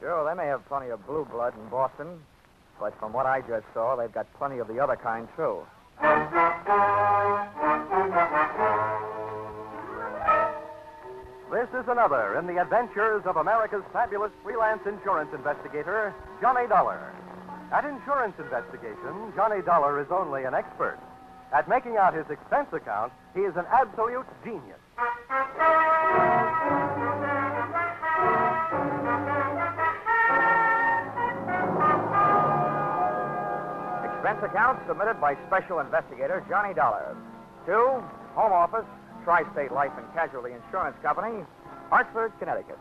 Sure, they may have plenty of blue blood in Boston, but from what I just saw, they've got plenty of the other kind, too. This is another in the adventures of America's fabulous freelance insurance investigator, Johnny Dollar. At insurance investigation, Johnny Dollar is only an expert. At making out his expense account, he is an absolute genius. Expense account submitted by Special Investigator Johnny Dollar. To Home Office, Tri-State Life and Casualty Insurance Company, Hartford, Connecticut.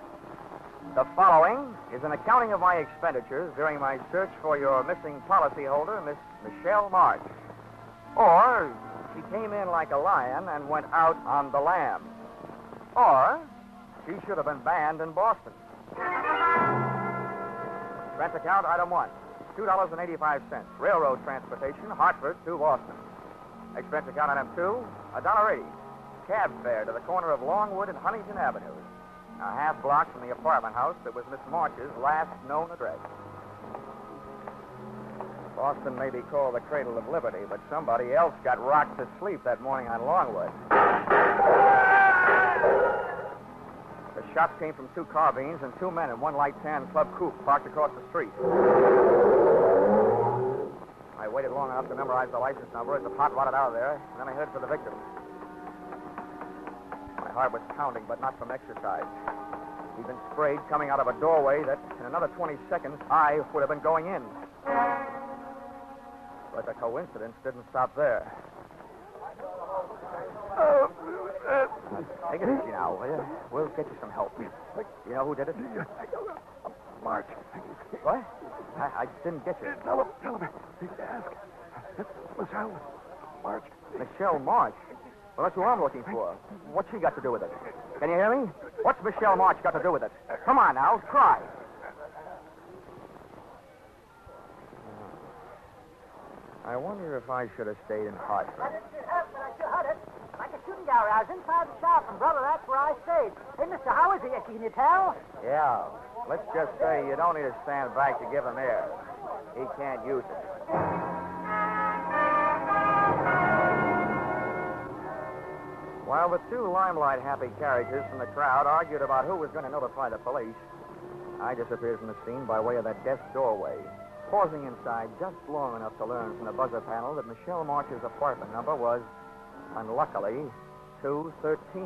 The following is an accounting of my expenditures during my search for your missing policyholder, Miss Michelle Marsh. Or, she came in like a lion and went out on the lamb. Or, she should have been banned in Boston. Expense account, item 1, $2.85, railroad transportation, Hartford to Boston. Expense account, item 2, $1.80, cab fare to the corner of Longwood and Huntington Avenues, a half block from the apartment house that was Miss Marsh's last known address. Boston may be called the cradle of liberty, but somebody else got rocked to sleep that morning on Longwood. The shots came from 2 carbines and 2 men in one light tan club coupe parked across the street. I waited long enough to memorize the license number as the pot rotted out of there, and then I headed for the victim. My heart was pounding, but not from exercise. He'd been sprayed coming out of a doorway that, in another 20 seconds, I would have been going in. But the coincidence didn't stop there. Take it easy now, will you? We'll get you some help. You know who did it? Marsh. What? I didn't get you. Tell him. Ask. Michelle Marsh. Michelle Marsh? Well, that's who I'm looking for. What's she got to do with it? Can you hear me? What's Michelle Marsh got to do with it? Come on now, try. I wonder if I should have stayed in Hartford. I sure heard it. Like a shooting gallery. I was inside the shop, and, brother, that's where I stayed. Hey, mister, how is he? Can you tell? Yeah. Let's just say you don't need to stand back to give him air. He can't use it. While the 2 limelight-happy characters from the crowd argued about who was going to notify the police, I disappeared from the scene by way of that desk doorway, pausing inside just long enough to learn from the buzzer panel that Michelle Marsh's apartment number was, unluckily, 213.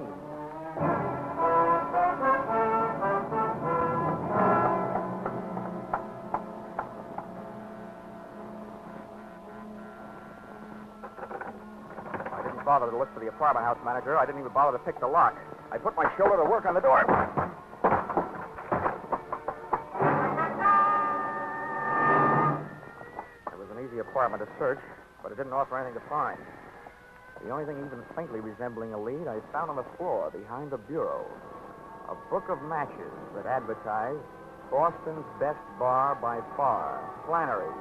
I didn't bother to look for the apartment house manager. I didn't even bother to pick the lock. I put my shoulder to work on the door. It was an easy apartment to search, but it didn't offer anything to find. The only thing even faintly resembling a lead I found on the floor behind the bureau. A book of matches that advertised Boston's Best Bar by Far, Flannery's,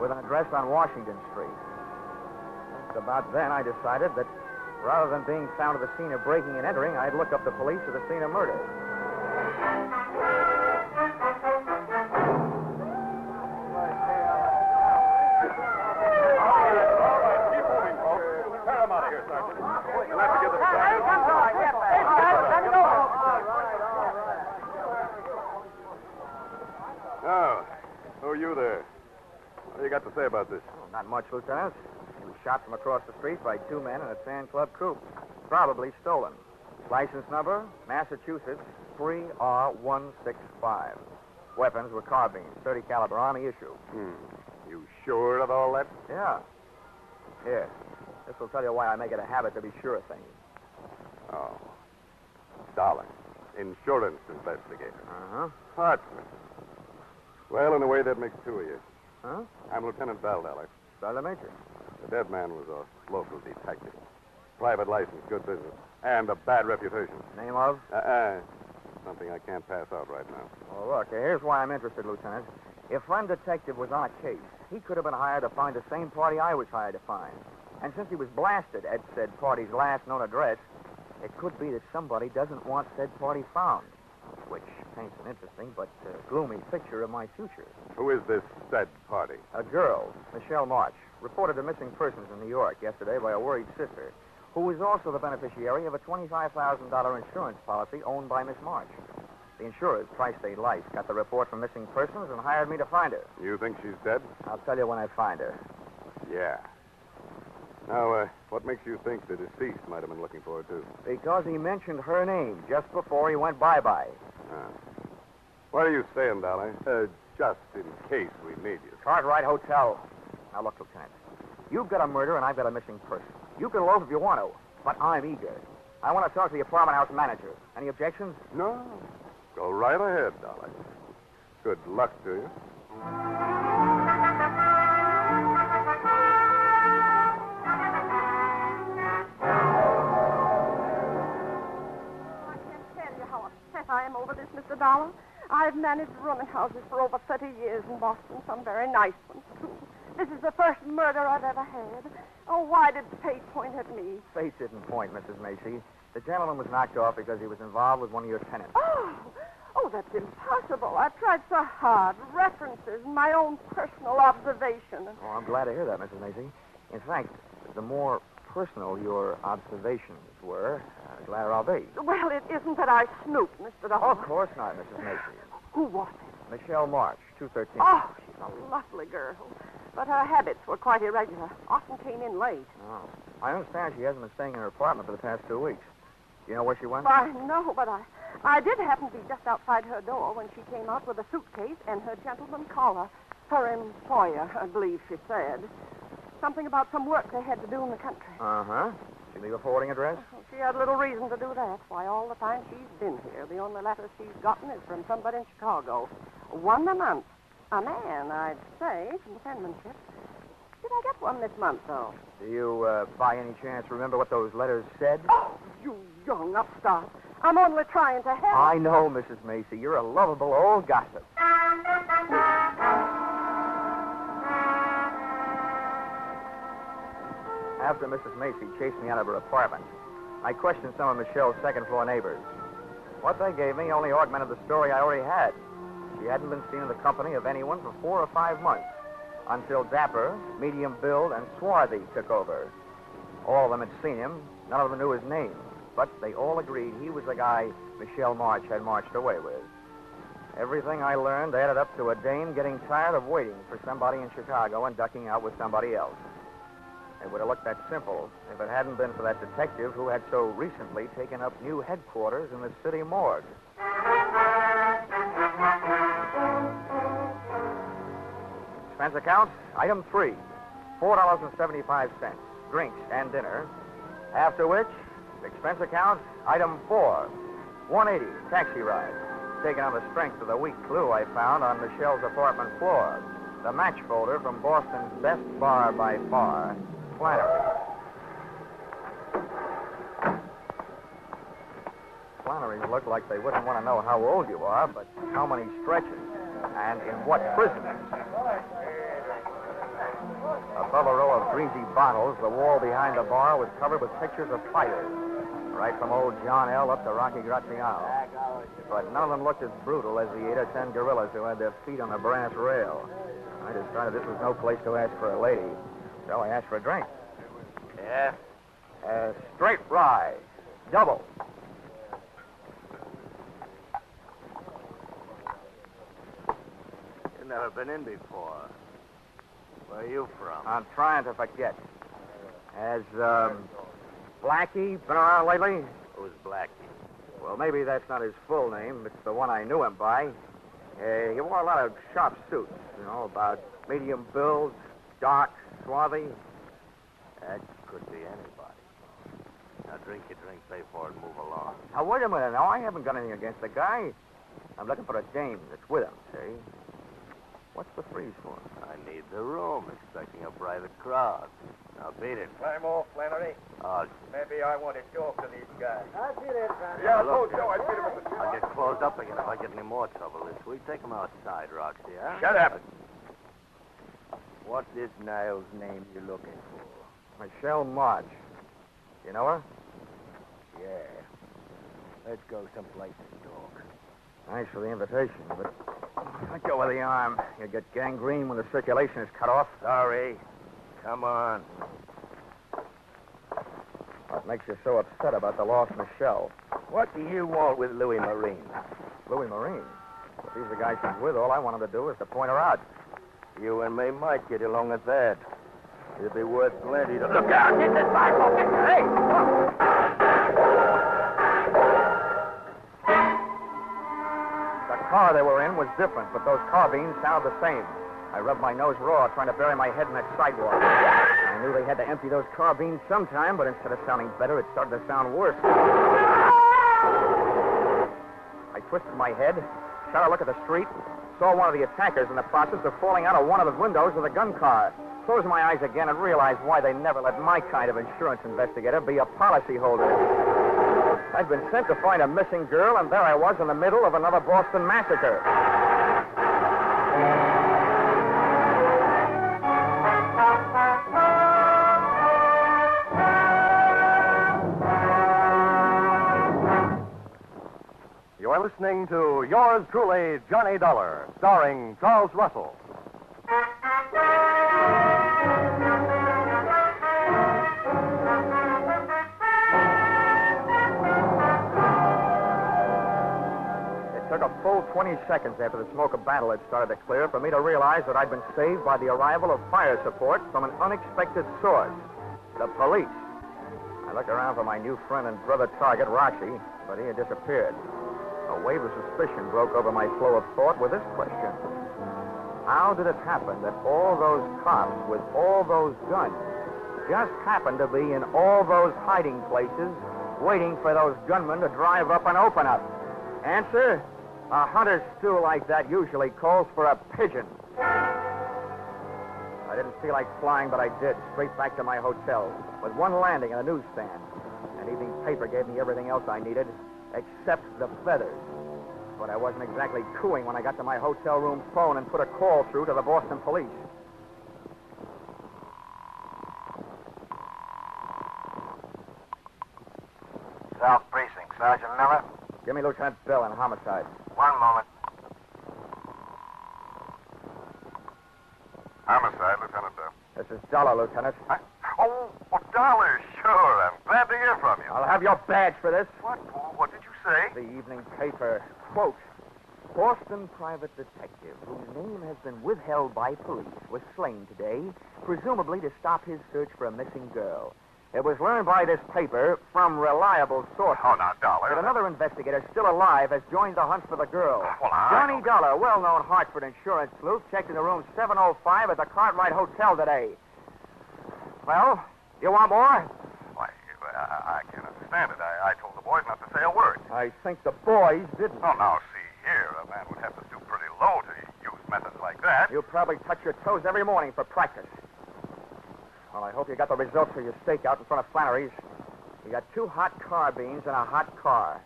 with an address on Washington Street. Just about then I decided that rather than being found at the scene of breaking and entering, I'd look up the police at the scene of murder. To say about this? Oh, not much, Lieutenant. He was shot from across the street by 2 men in a Sand Club coupe. Probably stolen. License number, Massachusetts 3R165. Weapons were carbines, .30 caliber Army issue. You sure of all that? Yeah. Here. This will tell you why I make it a habit to be sure of things. Oh. Dollar. Insurance investigator. Uh-huh. Hartford. Well, in a way, that makes 2 of you. Huh? I'm Lieutenant Valdeller. Sergeant Major. The dead man was a local detective. Private license, good business, and a bad reputation. Name of? Something I can't pass out right now. Well, look, here's why I'm interested, Lieutenant. If friend detective was on a case, he could have been hired to find the same party I was hired to find. And since he was blasted at said party's last known address, it could be that somebody doesn't want said party found. which paints an interesting but gloomy picture of my future. Who is this said party? A girl, Michelle Marsh, reported a missing persons in New York yesterday by a worried sister, who is also the beneficiary of a $25,000 insurance policy owned by Miss Marsh. The insurers, Tri-State Life, got the report from missing persons and hired me to find her. You think she's dead? I'll tell you when I find her. Yeah. Now, what makes you think the deceased might have been looking for her, too? Because he mentioned her name just before he went bye-bye. Ah. Where are you staying, Dolly? Just in case we need you. Cartwright Hotel. Now, look, Lieutenant. You've got a murder and I've got a missing person. You can loaf if you want to, but I'm eager. I want to talk to the apartment house manager. Any objections? No. Go right ahead, Dolly. Good luck to you. I am over this, Mr. Dollar. I've managed rooming houses for over 30 years in Boston, some very nice ones, too. This is the first murder I've ever had. Oh, why did fate point at me? Fate didn't point, Mrs. Macy. The gentleman was knocked off because he was involved with one of your tenants. Oh, that's impossible. I've tried so hard. References, my own personal observation. Oh, I'm glad to hear that, Mrs. Macy. In fact, the more personal your observations were, the gladder I'll be. Well, it isn't that I snooped, Mr. Dollar. Oh, of course not, Mrs. Macy. Who was it? Michelle Marsh, 213. Oh, she's a lovely girl. But her habits were quite irregular. Often came in late. Oh. I understand she hasn't been staying in her apartment for the past 2 weeks. Do you know where she went? I know, but I did happen to be just outside her door when she came out with a suitcase and her gentleman caller. Her employer, I believe she said. Something about some work they had to do in the country. Uh-huh. She leave a forwarding address? She had little reason to do that. Why, all the time she's been here, the only letters she's gotten is from somebody in Chicago. One a month. A man, I'd say, from the penmanship. Did I get one this month, though? Do you, by any chance, remember what those letters said? Oh, you young upstart. I'm only trying to help. I know, Mrs. Macy. You're a lovable old gossip. After Mrs. Macy chased me out of her apartment, I questioned some of Michelle's second-floor neighbors. What they gave me only augmented the story I already had. She hadn't been seen in the company of anyone for 4 or 5 months, until dapper, medium build, and swarthy took over. All of them had seen him. None of them knew his name, but they all agreed he was the guy Michelle Marsh had marched away with. Everything I learned added up to a dame getting tired of waiting for somebody in Chicago and ducking out with somebody else. It would have looked that simple if it hadn't been for that detective who had so recently taken up new headquarters in the city morgue. Expense accounts, item 3, $4.75, drinks and dinner. After which, expense account, item 4, $180, taxi ride, taken on the strength of the weak clue I found on Michelle's apartment floor, the match folder from Boston's best bar by far, Flannery. Flannery's look like they wouldn't want to know how old you are, but how many stretches and in what prisons. Above a row of greasy bottles, the wall behind the bar was covered with pictures of fighters, right from old John L. up to Rocky Graziano. But none of them looked as brutal as the 8 or 10 gorillas who had their feet on the brass rail. I decided this was no place to ask for a lady, so I asked for a drink. Yeah? Straight rye, double. You've never been in before. Where are you from? I'm trying to forget. Has, Blackie been around lately? Who's Blackie? Well, maybe that's not his full name. It's the one I knew him by. He wore a lot of sharp suits, about medium build, dark, swarthy. That could be anybody. Now drink your drink, pay for it, and move along. Now, wait a minute. Now, I haven't got anything against the guy. I'm looking for a dame that's with him, see? What's the freeze for? I need the room, expecting a private crowd. Now beat it. Climb off, Flannery. Maybe I want to talk to these guys. I'll see that, Flannery. Yeah, I Look, told Joe I'd beat him with the... I'll get closed up again if I get any more trouble this week. Take him outside, Roxy, huh? Shut up. What's this Niles' name you're looking for? Michelle Marsh. You know her? Yeah. Let's go someplace and talk. Thanks for the invitation, but let go of the arm. You get gangrene when the circulation is cut off. Sorry. Come on. What makes you so upset about the lost Michelle? What do you want with Louis Marine? Louis Marine. If he's the guy she's with, all I want him to do is to point her out. You and me might get along at that. It'd be worth plenty to... Look out! Get this sidewalk! Hey! The car they were in was different, but those carbines sounded the same. I rubbed my nose raw trying to bury my head in that sidewalk. I knew they had to empty those carbines sometime, but instead of sounding better, it started to sound worse. I twisted my head, shot a look at the street, saw one of the attackers in the process of falling out of one of the windows of the gun car. Closed my eyes again and realized why they never let my kind of insurance investigator be a policyholder. I'd been sent to find a missing girl, and there I was in the middle of another Boston massacre. You are listening to Yours Truly, Johnny Dollar, starring Charles Rusell. It took a full 20 seconds after the smoke of battle had started to clear for me to realize that I'd been saved by the arrival of fire support from an unexpected source, the police. I looked around for my new friend and brother target, Roxy, but he had disappeared. A wave of suspicion broke over my flow of thought with this question. How did it happen that all those cops with all those guns just happened to be in all those hiding places waiting for those gunmen to drive up and open up? Answer, a hunter's stew like that usually calls for a pigeon. I didn't feel like flying, but I did, straight back to my hotel, with one landing and a newsstand. An evening paper gave me everything else I needed, except the feathers. But I wasn't exactly cooing when I got to my hotel room phone and put a call through to the Boston police. South Precinct, Sergeant Miller. Give me Lieutenant Bill in homicide. 1 moment. Homicide, Lieutenant Bill. This is Dollar, Lieutenant. Oh, Dollar, sure. I'm glad to hear from you. I'll have your badge for this. What did you say? The evening paper. Quote, Boston private detective whose name has been withheld by police was slain today, presumably to stop his search for a missing girl. It was learned by this paper from reliable sources. Oh, now, Dollar. That another investigator still alive has joined the hunt for the girl. Well, Johnny Dollar, well-known Hartford insurance sleuth, checked into room 705 at the Cartwright Hotel today. Well, you want more? Why, I can't understand it. I told the boys not to say a word. I think the boys didn't. Oh, now, see here. A man would have to stoop pretty low to use methods like that. You probably touch your toes every morning for practice. Well, I hope you got the results of your stakeout in front of Flannery's. You got 2 hot carbines and a hot car.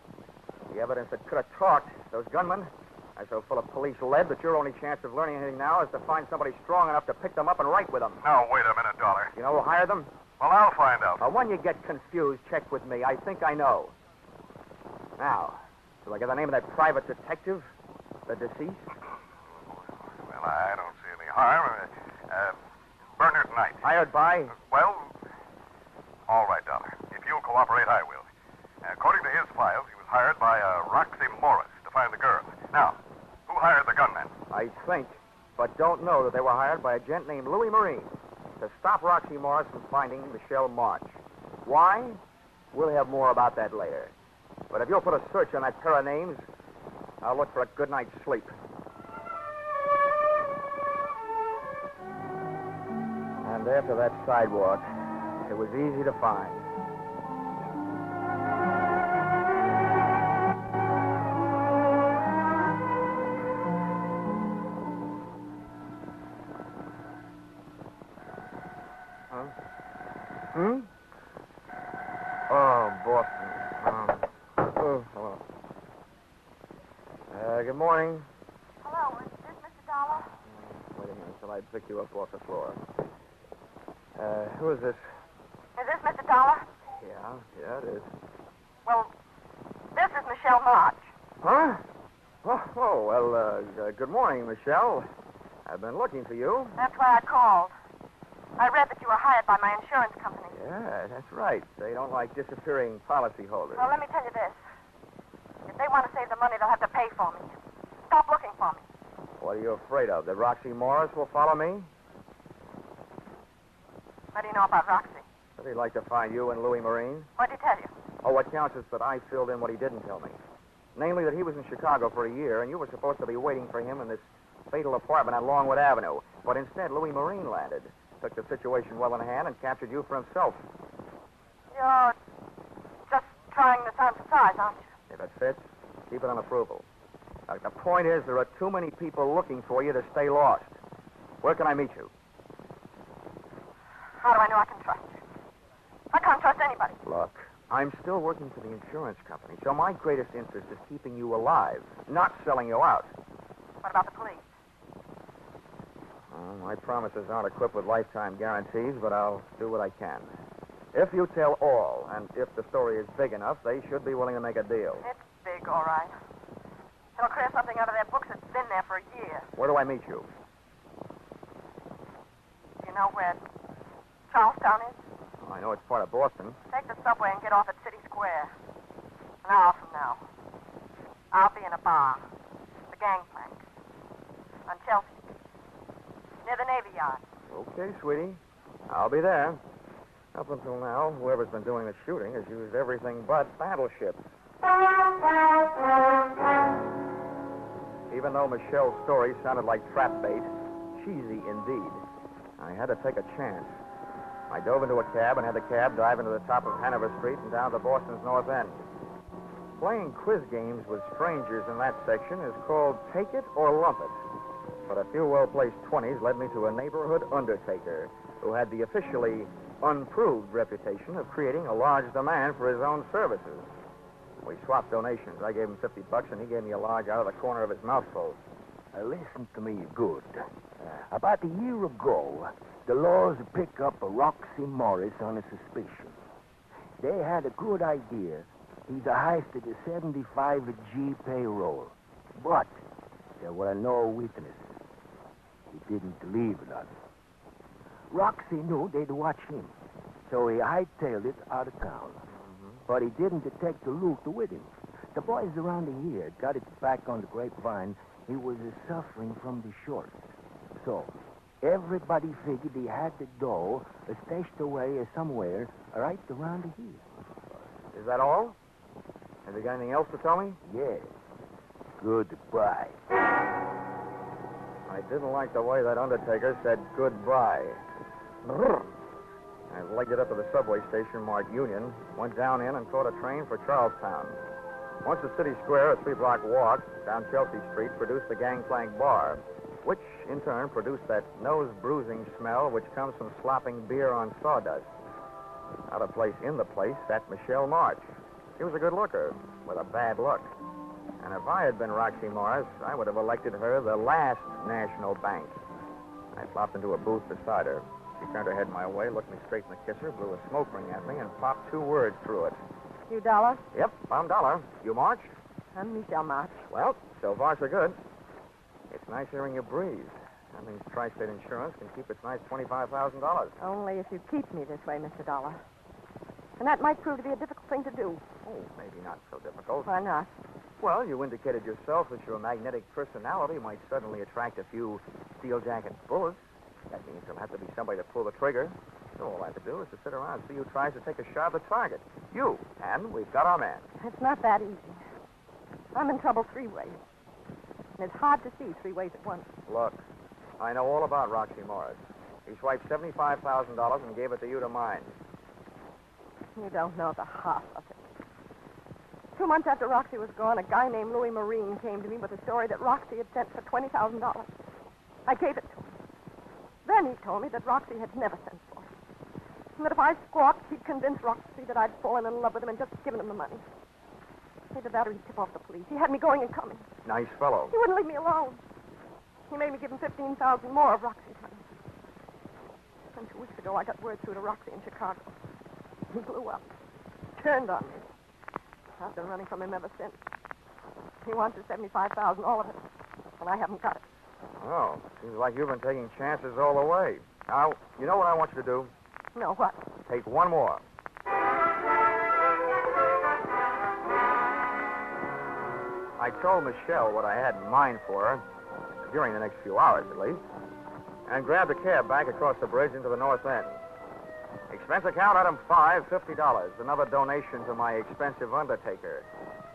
The evidence that could have talked, those gunmen, are so full of police lead that your only chance of learning anything now is to find somebody strong enough to pick them up and write with them. Now, wait a minute, Dollar. You know who hired them? Well, I'll find out. Well, when you get confused, check with me. I think I know. Now, do I get the name of that private detective? The deceased? Well, I don't see any harm. Bernard Knight. Hired by? Well, all right, Dollar. If you'll cooperate, I will. According to his files, he was hired by Roxy Morris to find the girl. Now, who hired the gunman? I think, but don't know that they were hired by a gent named Louis Marine to stop Roxy Morris from finding Michelle Marsh. Why? We'll have more about that later. But if you'll put a search on that pair of names, I'll look for a good night's sleep. And after that sidewalk, it was easy to find. Oh, Boston. Hello. Good morning. Hello, is this Mr. Dollar? Wait a minute until I pick you up off the floor. Who is this? Is this Mr. Dollar? Yeah, it is. Well, this is Michelle March. Huh? Good morning, Michelle. I've been looking for you. That's why I called. I read that you were hired by my insurance company. Yeah, that's right. They don't like disappearing policyholders. Well, let me tell you this. If they want to save the money, they'll have to pay for me. Stop looking for me. What are you afraid of? That Roxy Morris will follow me? What do you know about Roxy? Does he like to find you and Louis Marine? What'd he tell you? Oh, what counts is that I filled in what he didn't tell me. Namely, that he was in Chicago for a year, and you were supposed to be waiting for him in this fatal apartment on Longwood Avenue. But instead, Louis Marine landed, took the situation well in hand, and captured you for himself. You're just trying this on for size, aren't you? If it fits, keep it on approval. The point is, there are too many people looking for you to stay lost. Where can I meet you? How do I know I can trust you? I can't trust anybody. Look, I'm still working for the insurance company, so my greatest interest is keeping you alive, not selling you out. What about the police? Well, my promises aren't equipped with lifetime guarantees, but I'll do what I can. If you tell all, and if the story is big enough, they should be willing to make a deal. It's big, all right. It'll clear something out of their books that's been there for a year. Where do I meet you? You know where Charlestown is? I know it's part of Boston. Take the subway and get off at City Square. An hour from now. I'll be in a bar. The Gangplank. On Chelsea Street. Near the Navy Yard. Okay, sweetie. I'll be there. Up until now, whoever's been doing the shooting has used everything but battleships. Even though Michelle's story sounded like trap bait, cheesy indeed, I had to take a chance. I dove into a cab and had the cab dive into the top of Hanover Street and down to Boston's North End. Playing quiz games with strangers in that section is called Take It or Lump It. But a few well-placed 20s led me to a neighborhood undertaker who had the officially unproved reputation of creating a large demand for his own services. We swapped donations. I gave him $50 and he gave me a large out of the corner of his mouthful. Listen to me good. About a year ago, the laws picked up a Roxy Morris on a suspicion. They had a good idea. He'd heisted a 75G payroll. But there were no witnesses. He didn't leave none. Roxy knew they'd watch him, so he hightailed it out of town. But he didn't take the loot with him. The boys around here got it back on the grapevine. He was suffering from the short. So everybody figured he had the dough stashed away somewhere right around here. Is that all? Have you got anything else to tell me? Yeah. Goodbye. I didn't like the way that undertaker said goodbye. I legged it up to the subway station marked Union, went down in and caught a train for Charlestown. Once at City Square, a 3-block walk down Chelsea Street produced the Gangplank Bar, which in turn produced that nose-bruising smell which comes from slopping beer on sawdust. Out of place in the place sat Michelle Marsh. She was a good looker with a bad look. And if I had been Roxy Morris, I would have elected her the last national bank. I flopped into a booth beside her. She turned her head my way, looked me straight in the kisser, blew a smoke ring at me, and popped 2 words through it. You Dollar? Yep, I'm Dollar. You March? I'm Michelle Marsh. Well, so far so good. It's nice hearing you breathe. That means Tri-State Insurance can keep its nice $25,000. Only if you keep me this way, Mr. Dollar. And that might prove to be a difficult thing to do. Oh, maybe not so difficult. Why not? Well, you indicated yourself that your magnetic personality might suddenly attract a few steel jacket bullets. That means there'll have to be somebody to pull the trigger. So all I have to do is to sit around and see who tries to take a shot at the target. You. And we've got our man. It's not that easy. I'm in trouble 3 ways. And it's hard to see 3 ways at once. Look, I know all about Roxy Morris. He swiped $75,000 and gave it to you to mine. You don't know the half of it. 2 months after Roxy was gone, a guy named Louis Marine came to me with a story that Roxy had sent for $20,000. I gave it to him. Then he told me that Roxy had never sent for it. And that if I squawked, he'd convince Roxy that I'd fallen in love with him and just given him the money. Either that or he'd tip off the police. He had me going and coming. Nice fellow. He wouldn't leave me alone. He made me give him $15,000 more of Roxy's money. And 2 weeks ago, I got word through to Roxy in Chicago. He blew up. Turned on me. I've been running from him ever since. He wants his $75,000, all of it. And I haven't got it. Oh, seems like you've been taking chances all the way. Now, you know what I want you to do? No, what? Take one more. I told Michelle what I had in mind for her, during the next few hours at least, and grabbed a cab back across the bridge into the north end. Expense account item 5, $50. Another donation to my expensive undertaker.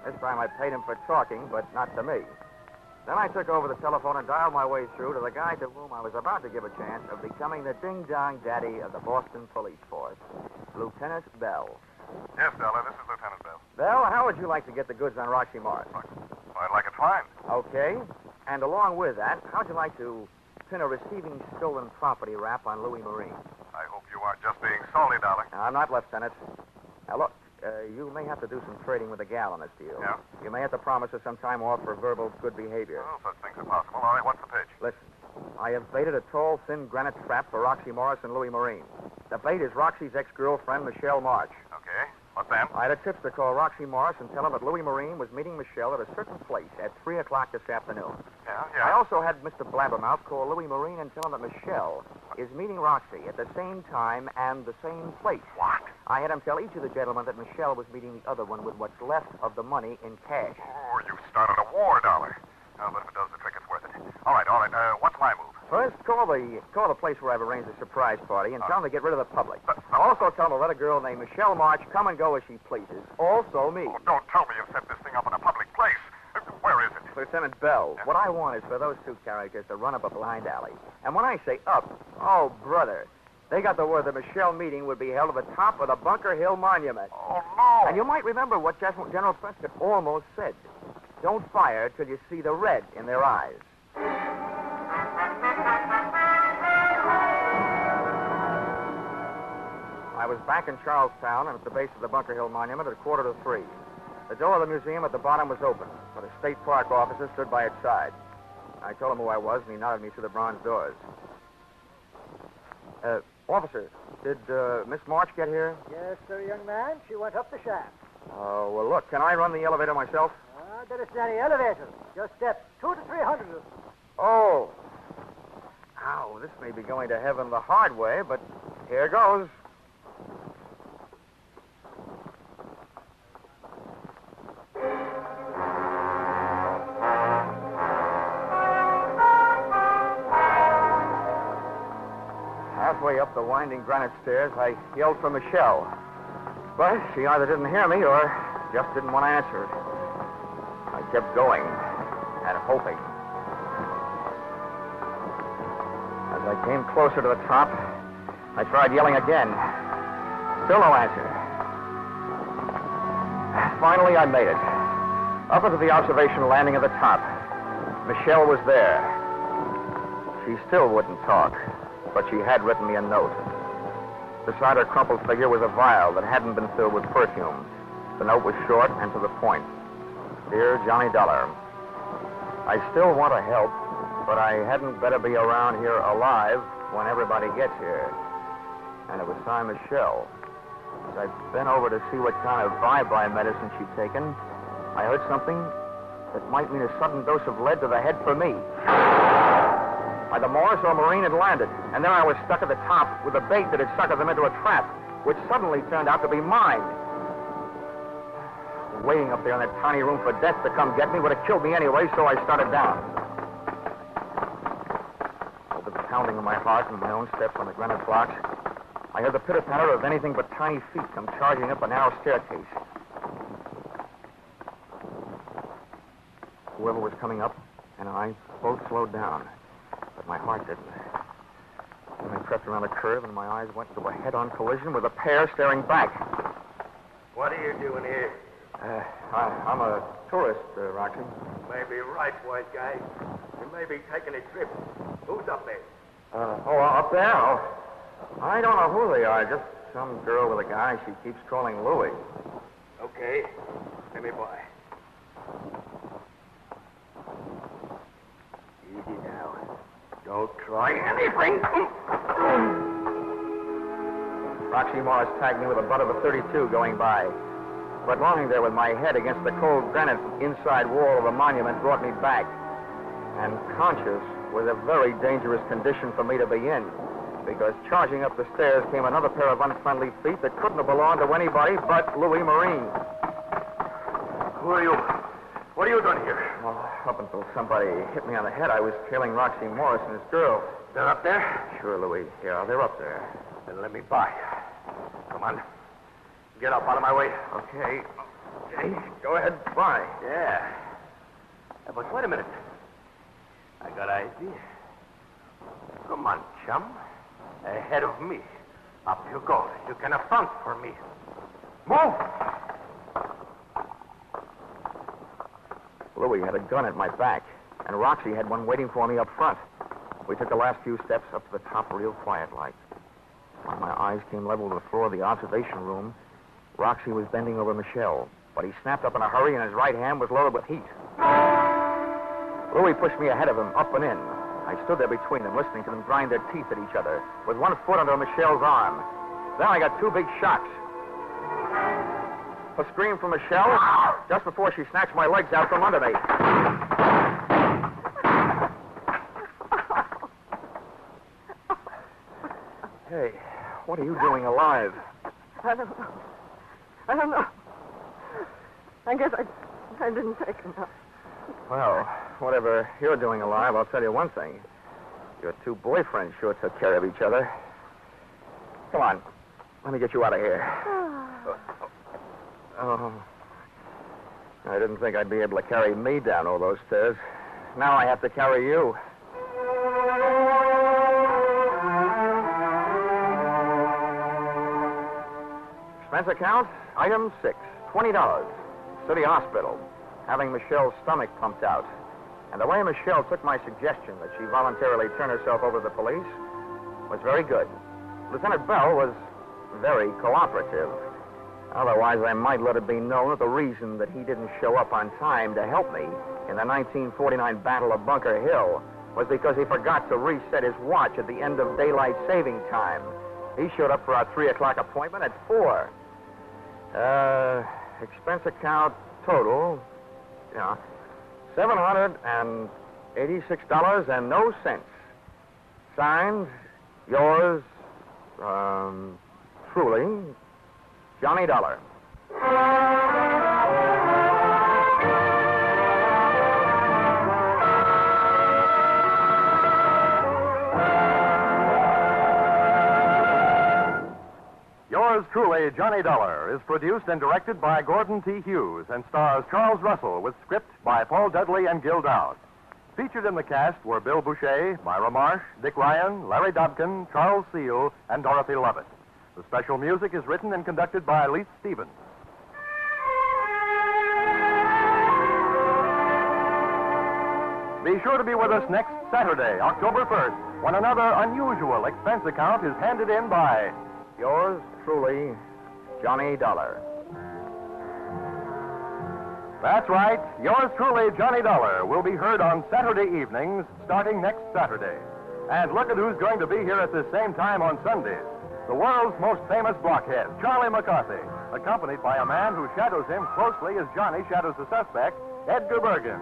This time I paid him for talking, but not to me. Then I took over the telephone and dialed my way through to the guy to whom I was about to give a chance of becoming the ding-dong daddy of the Boston Police Force, Lieutenant Bell. Yes, Dollar, this is Lieutenant Bell. Bell, how would you like to get the goods on Roxy Marsh? I'd like it fine. Okay. And along with that, how'd you like to pin a receiving stolen property rap on Louis Marine? I hope you aren't just being salty, Dollar. I'm not, Lieutenant. Now, look, you may have to do some trading with a gal on this deal. Yeah? You may have to promise her some time off for verbal good behavior. Oh, such things are possible. All right, what's the pitch? Listen, I have baited a tall, thin granite trap for Roxy Morris and Louis Marine. The bait is Roxy's ex-girlfriend, Michelle Marsh. Okay. What's then? I had a tipster call Roxy Morris and tell him that Louis Marine was meeting Michelle at a certain place at 3 o'clock this afternoon. Yeah? I also had Mr. Blabbermouth call Louis Marine and tell him that Michelle is meeting Roxy at the same time and the same place. What? I had him tell each of the gentlemen that Michelle was meeting the other one with what's left of the money in cash. Oh, you started a war, Dollar. Oh, but if it does the trick, it's worth it. All right. What's my move? First, call the place where I've arranged a surprise party and tell them to get rid of the public. Also tell them to let a girl named Michelle March come and go as she pleases. Also me. Oh, don't tell me you've set this thing up in a public place. Where is it? Lieutenant Bell, what I want is for those two characters to run up a blind alley. And when I say up, oh, brother, they got the word the Michelle meeting would be held at the top of the Bunker Hill Monument. Oh, no. And you might remember what General Prescott almost said. Don't fire till you see the red in their eyes. I was back in Charlestown and at the base of the Bunker Hill Monument at 2:45. The door of the museum at the bottom was open, but a state park officer stood by its side. I told him who I was, and he nodded me through the bronze doors. Officer, did Miss March get here? Yes, sir, young man. She went up the shaft. Oh, well, look, can I run the elevator myself? There isn't any elevator. Just steps 200 to 300. Oh. Ow, this may be going to heaven the hard way, but here goes. Halfway up the winding granite stairs, I yelled for Michelle. But she either didn't hear me or just didn't want to answer. I kept going and hoping. As I came closer to the top, I tried yelling again. Still no answer. Finally, I made it. Up into the observation landing at the top. Michelle was there. She still wouldn't talk, but she had written me a note. Beside her crumpled figure was a vial that hadn't been filled with perfumes. The note was short and to the point. Dear Johnny Dollar, I still want to help, but I hadn't better be around here alive when everybody gets here. And it was signed Michelle. As I've been over to see what kind of bye-bye medicine she'd taken, I heard something that might mean a sudden dose of lead to the head for me. Either Morris or Marine had landed, and there I was stuck at the top with a bait that had suckered them into a trap, which suddenly turned out to be mine. Waiting up there in that tiny room for death to come get me would have killed me anyway, so I started down. Over the pounding of my heart and my own steps on the granite blocks, I heard the pitter-patter of anything but tiny feet come charging up a narrow staircase. Whoever was coming up and I both slowed down, but my heart didn't. Then I crept around a curve and my eyes went into a head-on collision with a pair staring back. What are you doing here? I'm a tourist, Roxy. You may be right, white guy. You may be taking a trip. Who's up there? Up there? Oh, I don't know who they are. Just some girl with a guy she keeps calling Louis. Okay. Let me by. Easy now. Don't try anything. Roxy Morris tagged me with a butt of a .32 going by. but lying there with my head against the cold granite inside wall of the monument brought me back. And conscious was a very dangerous condition for me to be in, because charging up the stairs came another pair of unfriendly feet that couldn't have belonged to anybody but Louis Marine. Who are you? What are you doing here? Well, up until somebody hit me on the head, I was tailing Roxy Morris and his girl. They're up there? Sure, Louis. Yeah, they're up there. Then let me by. Come on. Get up out of my way. Okay. Go ahead. Bye. Yeah. But wait a minute. I got an idea. Come on, chum. Ahead of me. Up you go. You can affront for me. Move! Louis had a gun at my back, and Roxy had one waiting for me up front. We took the last few steps up to the top real quiet like. When my eyes came level to the floor of the observation room, Roxy was bending over Michelle, but he snapped up in a hurry and his right hand was loaded with heat. Louis pushed me ahead of him, up and in. I stood there between them, listening to them grind their teeth at each other, with one foot under Michelle's arm. Then I got two big shocks. A scream from Michelle just before she snatched my legs out from under me. Hey, what are you doing alive? I don't know. I guess I didn't take enough. Well, whatever you're doing alive, I'll tell you one thing. Your two boyfriends sure took care of each other. Come on. Let me get you out of here. Oh. I didn't think I'd be able to carry me down all those stairs. Now I have to carry you. Expense account, item 6, $20. City hospital, having Michelle's stomach pumped out. And the way Michelle took my suggestion that she voluntarily turn herself over to the police was very good. Lieutenant Bell was very cooperative. Otherwise, I might let it be known that the reason that he didn't show up on time to help me in the 1949 Battle of Bunker Hill was because he forgot to reset his watch at the end of daylight saving time. He showed up for our 3 o'clock appointment at 4. Expense account total, $786 and no cents. Signed, yours, truly, Johnny Dollar. Yours truly, Johnny Dollar, is produced and directed by Gordon T. Hughes and stars Charles Rusell with script by Paul Dudley and Gil Dowd. Featured in the cast were Bill Boucher, Myra Marsh, Dick Ryan, Larry Dobkin, Charles Seal, and Dorothy Lovett. The special music is written and conducted by Leith Stevens. Be sure to be with us next Saturday, October 1st, when another unusual expense account is handed in by Yours truly, Johnny Dollar. That's right. Yours truly, Johnny Dollar, will be heard on Saturday evenings starting next Saturday. And look at who's going to be here at the same time on Sundays. The world's most famous blockhead, Charlie McCarthy, accompanied by a man who shadows him closely as Johnny shadows the suspect, Edgar Bergen.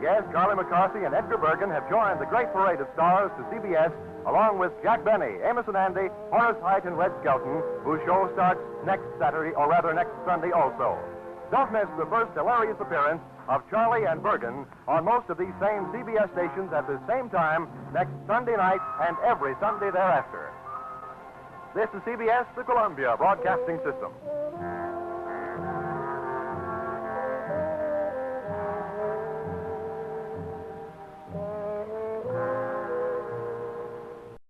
Yes, Charlie McCarthy and Edgar Bergen have joined the great parade of stars to CBS, along with Jack Benny, Amos and Andy, Horace Height, and Red Skelton, whose show starts next Saturday, or rather next Sunday also. Don't miss the first hilarious appearance of Charlie and Bergen on most of these same CBS stations at the same time next Sunday night and every Sunday thereafter. This is CBS, the Columbia Broadcasting System.